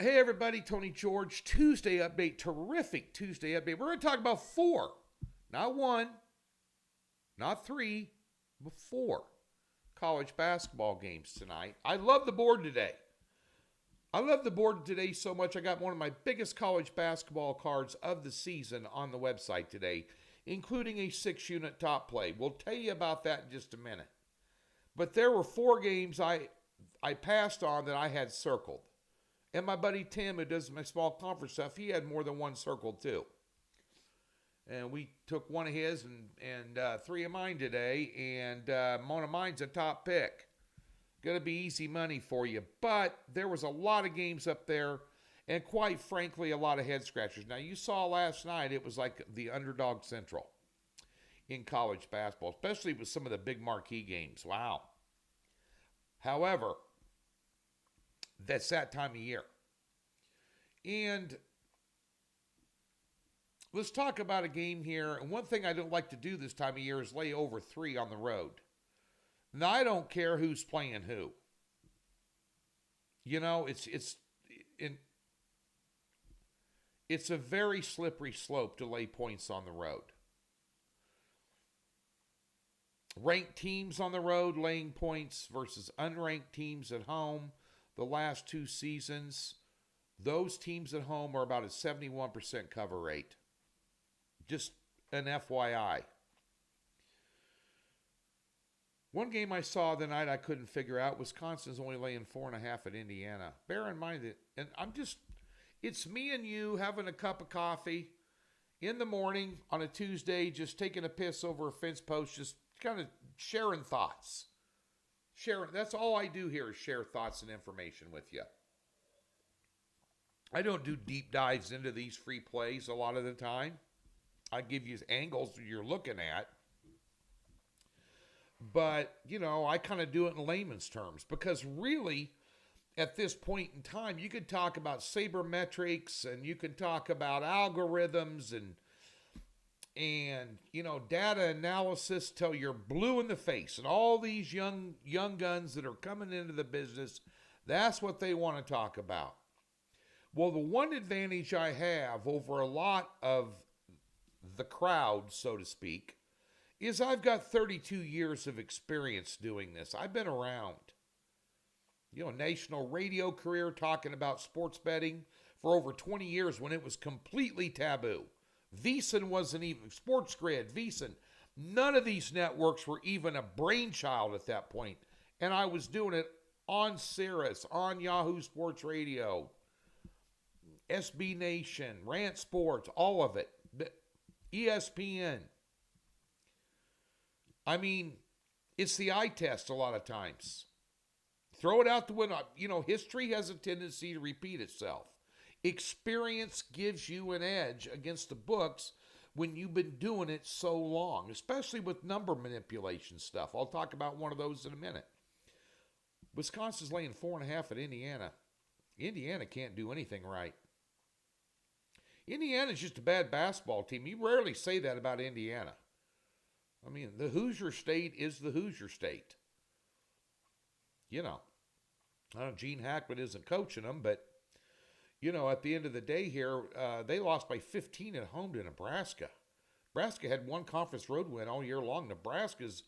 Hey everybody, Tony George, Tuesday update, terrific Tuesday update. We're going to talk about four, not one, not three, but four college basketball games tonight. I love the board today. I love the board today so much I got one of my biggest college basketball cards of the season on the website today, including a 6-unit top play. We'll tell you about that in just a minute. But there were four games I passed on that I had circled. And my buddy Tim, who does my small conference stuff, he had more than one circled too. And we took one of his and three of mine today. And one of mine's a top pick. Going to be easy money for you. But there was a lot of games up there. And quite frankly, a lot of head scratchers. Now, you saw last night, it was like the underdog central in college basketball, especially with some of the big marquee games. Wow. However, that's that time of year. And let's talk about a game here. And one thing I don't like to do this time of year is lay over 3 on the road. Now, I don't care who's playing who. You know, it's a very slippery slope to lay points on the road. Ranked teams on the road laying points versus unranked teams at home. The last 2 seasons, those teams at home are about a 71% cover rate. Just an FYI. One game I saw the night I couldn't figure out, Wisconsin's only laying 4.5 at Indiana. Bear in mind that, and it's me and you having a cup of coffee in the morning on a Tuesday, just taking a piss over a fence post, just kind of sharing thoughts. That's all I do here is share thoughts and information with you. I don't do deep dives into these free plays a lot of the time. I give you angles that you're looking at. But, you know, I kind of do it in layman's terms because really, at this point in time, you could talk about sabermetrics and you can talk about algorithms and you know, data analysis till you're blue in the face. And all these young guns that are coming into the business, that's what they want to talk about. Well, the one advantage I have over a lot of the crowd, so to speak, is I've got 32 years of experience doing this. I've been around. You know, national radio career talking about sports betting for over 20 years when it was completely taboo. VEASAN wasn't even, Sports Grid, VEASAN. None of these networks were even a brainchild at that point. And I was doing it on Sirius, on Yahoo Sports Radio, SB Nation, Rant Sports, all of it. ESPN. I mean, it's the eye test a lot of times. Throw it out the window. You know, history has a tendency to repeat itself. Experience gives you an edge against the books when you've been doing it so long, especially with number manipulation stuff. I'll talk about one of those in a minute. Wisconsin's laying 4.5 at Indiana. Indiana can't do anything right. Indiana's just a bad basketball team. You rarely say that about Indiana. I mean, the Hoosier State is the Hoosier State. You know, I know Gene Hackman isn't coaching them, but you know, at the end of the day here, they lost by 15 at home to Nebraska. Nebraska had one conference road win all year long. Nebraska's,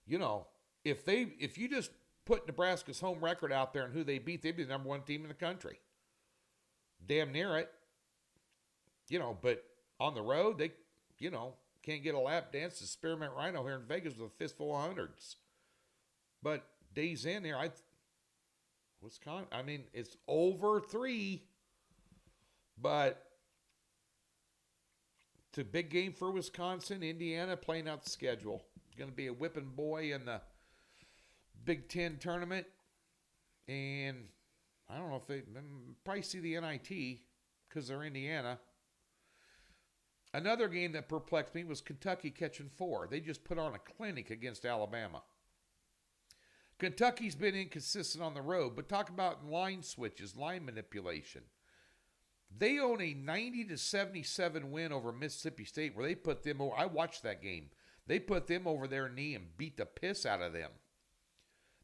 you know, if you just put Nebraska's home record out there and who they beat, they'd be the number 1 team in the country. Damn near it. You know, but on the road, they, you know, can't get a lap dance to Spearmint Rhino here in Vegas with a fistful of hundreds. But days in there, Wisconsin, I mean, it's over 3. But it's a big game for Wisconsin. Indiana playing out the schedule. Going to be a whipping boy in the Big Ten tournament. And I don't know if they probably see the NIT because they're Indiana. Another game that perplexed me was Kentucky catching 4. They just put on a clinic against Alabama. Kentucky's been inconsistent on the road, but talk about line switches, line manipulation. They own a 90-77 win over Mississippi State where they put them over. I watched that game. They put them over their knee and beat the piss out of them.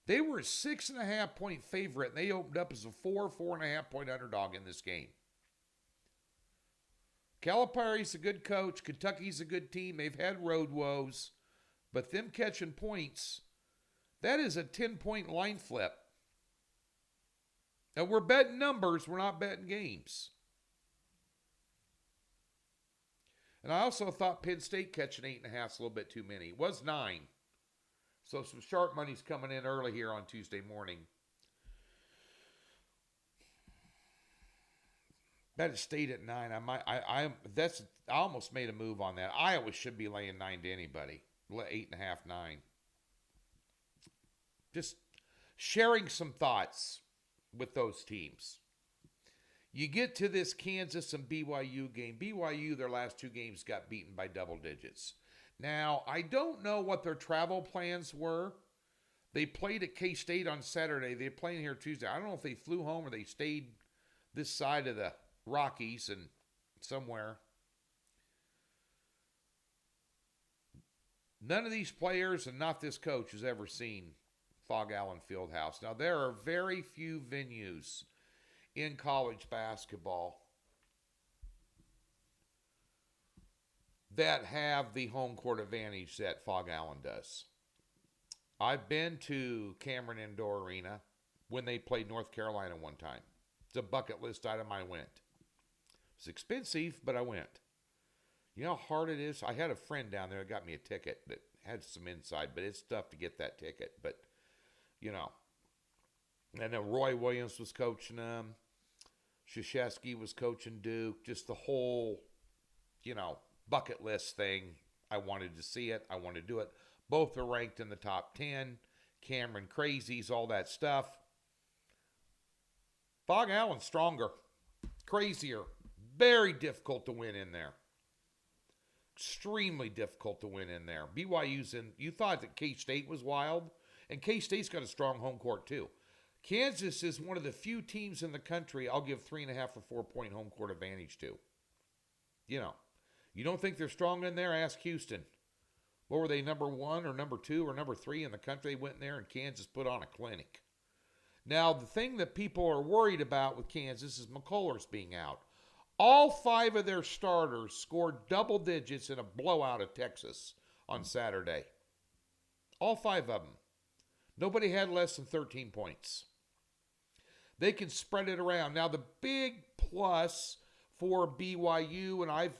They were a 6.5-point favorite, and they opened up as a 4.5-point underdog in this game. Calipari's a good coach. Kentucky's a good team. They've had road woes. But them catching points, that is a 10-point line flip. And we're betting numbers. We're not betting games. And I also thought Penn State catching 8.5 is a little bit too many. It was 9. So some sharp money's coming in early here on Tuesday morning. Bet it stayed at 9. I almost made a move on that. Iowa should be laying 9 to anybody. 8.5, 9. Just sharing some thoughts with those teams. You get to this Kansas and BYU game. BYU, their last 2 games, got beaten by double digits. Now, I don't know what their travel plans were. They played at K-State on Saturday. They're playing here Tuesday. I don't know if they flew home or they stayed this side of the Rockies and somewhere. None of these players and not this coach has ever seen Phog Allen Fieldhouse. Now, there are very few venues in college basketball that have the home court advantage that Phog Allen does. I've been to Cameron Indoor Arena when they played North Carolina one time. It's a bucket list item. I went. It's expensive, but I went. You know how hard it is? I had a friend down there that got me a ticket that had some inside, but it's tough to get that ticket. But, you know. And then Roy Williams was coaching them. Krzyzewski was coaching Duke. Just the whole, bucket list thing. I wanted to see it. I wanted to do it. Both are ranked in the top 10. Cameron Crazies, all that stuff. Phog Allen stronger, crazier, very difficult to win in there. Extremely difficult to win in there. BYU's in. You thought that K-State was wild, and K-State's got a strong home court too. Kansas is one of the few teams in the country I'll give 3.5 or 4-point home court advantage to. You don't think they're strong in there? Ask Houston. What were they, number 1 or number 2 or number 3 in the country? They went in there and Kansas put on a clinic. Now, the thing that people are worried about with Kansas is McCullers being out. All 5 of their starters scored double digits in a blowout at Texas on Saturday. All 5 of them. Nobody had less than 13 points. They can spread it around. Now, the big plus for BYU, and I've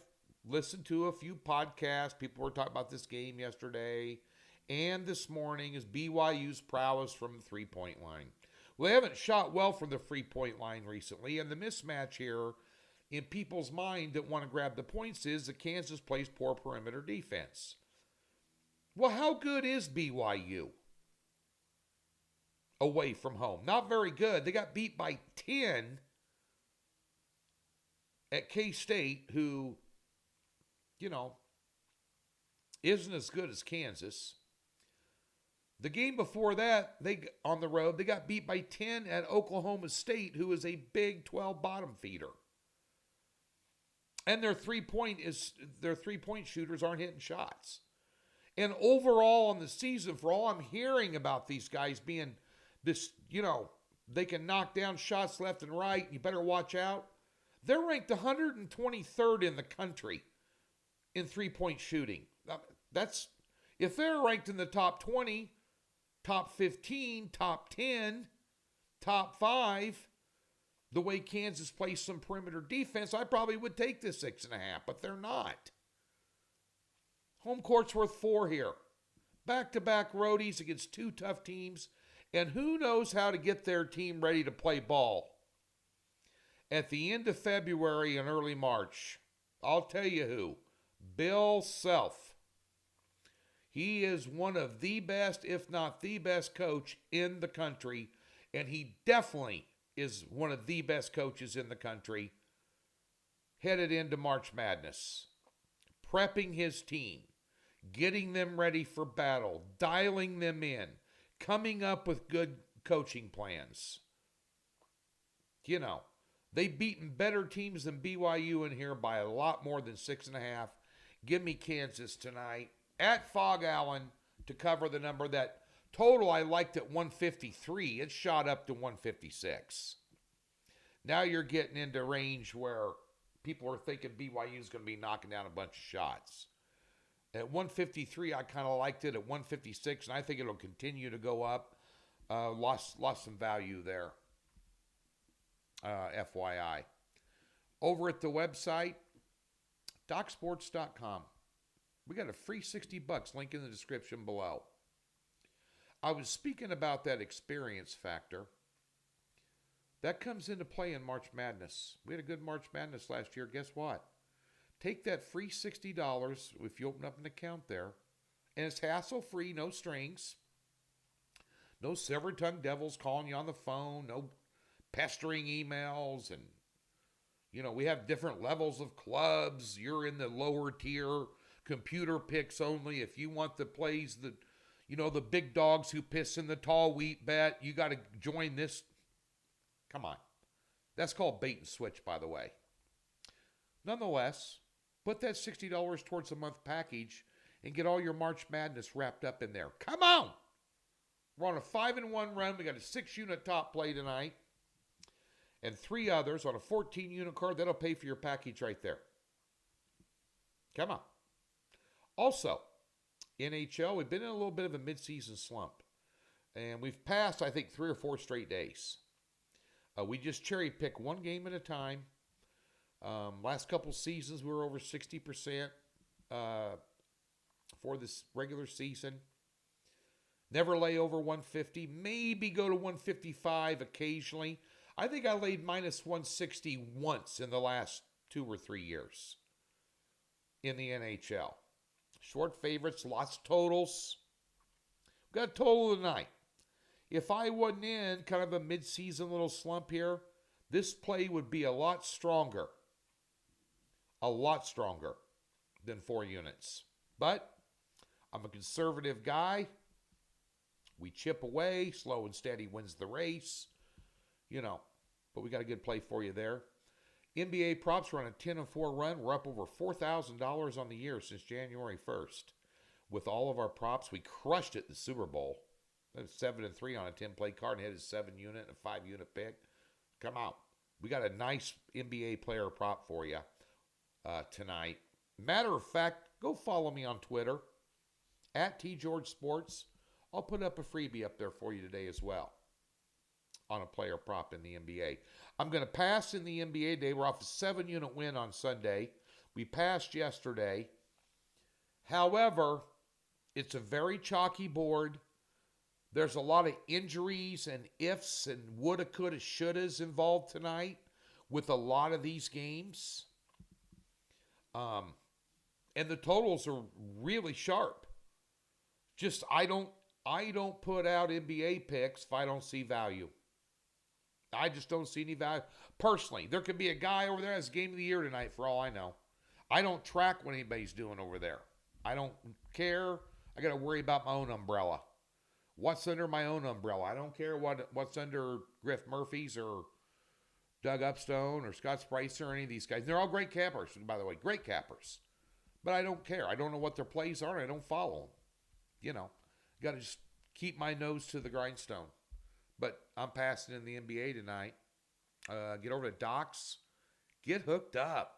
listened to a few podcasts. People were talking about this game yesterday and this morning, is BYU's prowess from the three-point line. Well, they haven't shot well from the three-point line recently, and the mismatch here in people's mind that want to grab the points is that Kansas plays poor perimeter defense. Well, how good is BYU away from home? Not very good. They got beat by 10 at K-State, who, isn't as good as Kansas. The game before that, on the road, they got beat by 10 at Oklahoma State, who is a Big 12 bottom feeder. And their three-point shooters aren't hitting shots. And overall in the season, for all I'm hearing about these guys being this, they can knock down shots left and right, you better watch out. They're ranked 123rd in the country in three-point shooting. If they're ranked in the top 20, top 15, top 10, top 5, the way Kansas plays some perimeter defense, I probably would take this 6.5, but they're not. Home court's worth 4 here. Back-to-back roadies against 2 tough teams, and who knows how to get their team ready to play ball. At the end of February and early March, I'll tell you who. Bill Self. He is one of the best, if not the best coach in the country, and he definitely is one of the best coaches in the country headed into March Madness. Prepping his team, getting them ready for battle, dialing them in, coming up with good coaching plans. They've beaten better teams than BYU in here by a lot more than 6.5. Give me Kansas tonight at Phog Allen to cover the number that Total, I liked at 153. It shot up to 156. Now you're getting into range where people are thinking BYU is going to be knocking down a bunch of shots. At 153, I kind of liked it. At 156, and I think it'll continue to go up. Lost some value there. FYI. Over at the website, DocSports.com. We got a free $60. Link in the description below. I was speaking about that experience factor. That comes into play in March Madness. We had a good March Madness last year. Guess what? Take that free $60 if you open up an account there. And it's hassle-free, no strings. No silver-tongued devils calling you on the phone. No pestering emails. And, we have different levels of clubs. You're in the lower tier. Computer picks only. If you want the plays that, the big dogs who piss in the tall wheat bet, you got to join this. Come on. That's called bait and switch, by the way. Nonetheless, put that $60 towards a month package and get all your March Madness wrapped up in there. Come on! We're on a 5-1 run. We got a 6-unit top play tonight. And 3 others on a 14-unit card. That'll pay for your package right there. Come on. Also, NHL, we've been in a little bit of a midseason slump. And we've passed, I think, 3 or 4 straight days. We just cherry pick one game at a time. Last couple seasons, we were over 60% for this regular season. Never lay over 150. Maybe go to 155 occasionally. I think I laid minus 160 once in the last 2 or 3 years in the NHL. Short favorites, lots of totals. We've got a total tonight. If I wasn't in kind of a mid-season little slump here, this play would be a lot stronger. A lot stronger than 4 units. But I'm a conservative guy. We chip away. Slow and steady wins the race. But we got a good play for you there. NBA props are on a 10-4 run. We're up over $4,000 on the year since January 1st. With all of our props, we crushed it in the Super Bowl. 7-3 on a 10-play card and hit a 7-unit and a 5-unit pick. Come out. We got a nice NBA player prop for you tonight. Matter of fact, go follow me on Twitter at TGeorgeSports. I'll put up a freebie up there for you today as well on a player prop in the NBA. I'm going to pass in the NBA today. We're off a 7-unit win on Sunday. We passed yesterday. However, it's a very chalky board. There's a lot of injuries and ifs and woulda, coulda, shouldas involved tonight with a lot of these games. And the totals are really sharp. Just I don't put out NBA picks if I don't see value. I just don't see any value. Personally, there could be a guy over there that's game of the year tonight for all I know. I don't track what anybody's doing over there. I don't care. I got to worry about my own umbrella. What's under my own umbrella? I don't care what's under Griff Murphy's or Doug Upstone or Scott Spicer or any of these guys. They're all great cappers, by the way. Great cappers. But I don't care. I don't know what their plays are, and I don't follow them. Got to just keep my nose to the grindstone. But I'm passing in the NBA tonight. Get over to Docs. Get hooked up.